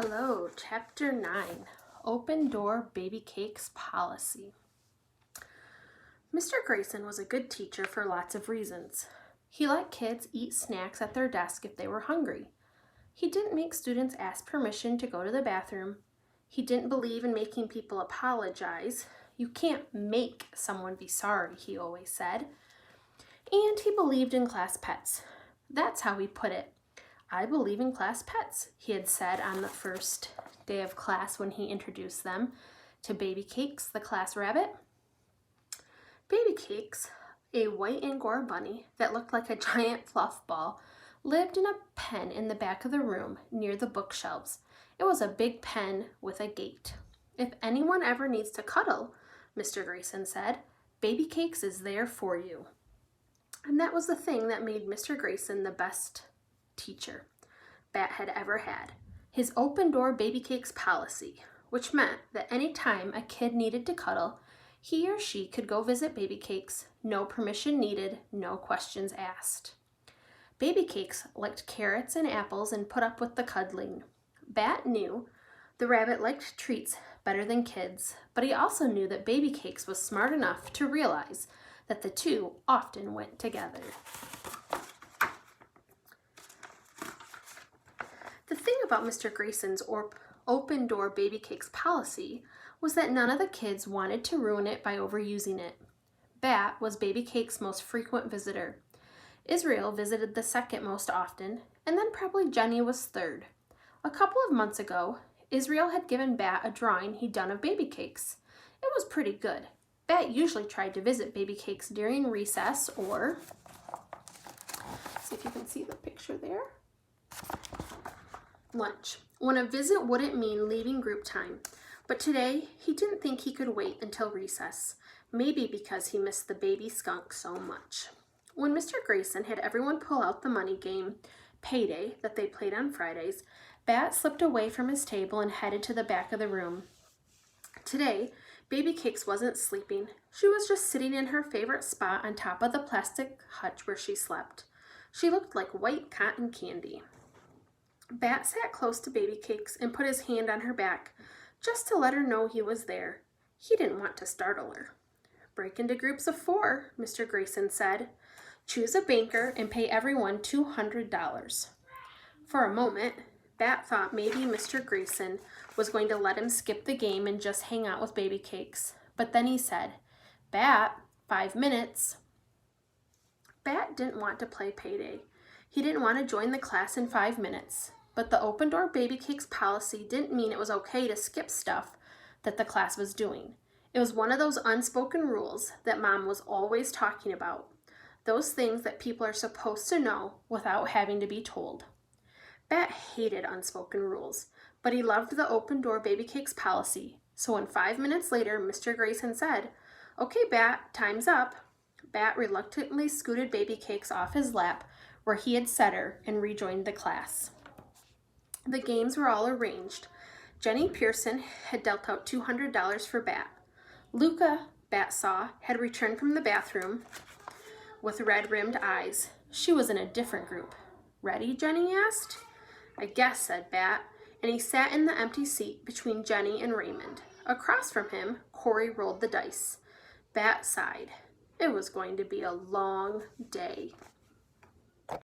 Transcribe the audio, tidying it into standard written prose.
Hello, Chapter 9, Open Door Baby Cakes Policy. Mr. Grayson was a good teacher for lots of reasons. He let kids eat snacks at their desk if they were hungry. He didn't make students ask permission to go to the bathroom. He didn't believe in making people apologize. You can't make someone be sorry, he always said. And he believed in class pets. That's how he put it. I believe in class pets, he had said on the first day of class when he introduced them to Baby Cakes, the class rabbit. Baby Cakes, a white Angora bunny that looked like a giant fluff ball, lived in a pen in the back of the room near the bookshelves. It was a big pen with a gate. If anyone ever needs to cuddle, Mr. Grayson said, Baby Cakes is there for you. And that was the thing that made Mr. Grayson the best teacher Bat had ever had. His open door Baby Cakes policy, which meant that any time a kid needed to cuddle, he or she could go visit Baby Cakes, no permission needed, no questions asked. Baby Cakes liked carrots and apples and put up with the cuddling. Bat knew the rabbit liked treats better than kids, but he also knew that Baby Cakes was smart enough to realize that the two often went together. The thing about Mr. Grayson's open door Baby Cakes policy was that none of the kids wanted to ruin it by overusing it. Bat was Baby Cakes' most frequent visitor. Israel visited the second most often, and then probably Jenny was third. A couple of months ago, Israel had given Bat a drawing he'd done of Baby Cakes. It was pretty good. Bat usually tried to visit Baby Cakes during recess or, see if you can see the picture there, lunch, when a visit wouldn't mean leaving group time. But today, he didn't think he could wait until recess, maybe because he missed the baby skunk so much. When Mr. Grayson had everyone pull out the money game, Payday, that they played on Fridays, Bat slipped away from his table and headed to the back of the room. Today, Baby Cakes wasn't sleeping. She was just sitting in her favorite spot on top of the plastic hutch where she slept. She looked like white cotton candy. Bat sat close to Baby Cakes and put his hand on her back, just to let her know he was there. He didn't want to startle her. Break into groups of 4, Mr. Grayson said. Choose a banker and pay everyone $200. For a moment, Bat thought maybe Mr. Grayson was going to let him skip the game and just hang out with Baby Cakes. But then he said, Bat, 5 minutes. Bat didn't want to play Payday. He didn't want to join the class in 5 minutes. But the open door Baby Cakes policy didn't mean it was okay to skip stuff that the class was doing. It was one of those unspoken rules that Mom was always talking about. Those things that people are supposed to know without having to be told. Bat hated unspoken rules, but he loved the open door Baby Cakes policy. So when 5 minutes later, Mr. Grayson said, Okay, Bat, time's up. Bat reluctantly scooted Baby Cakes off his lap where he had set her and rejoined the class. The games were all arranged. Jenny Pearson had dealt out $200 for Bat. Luca, Bat saw, had returned from the bathroom with red-rimmed eyes. She was in a different group. Ready, Jenny asked. I guess, said Bat, and he sat in the empty seat between Jenny and Raymond. Across from him, Corey rolled the dice. Bat sighed. It was going to be a long day.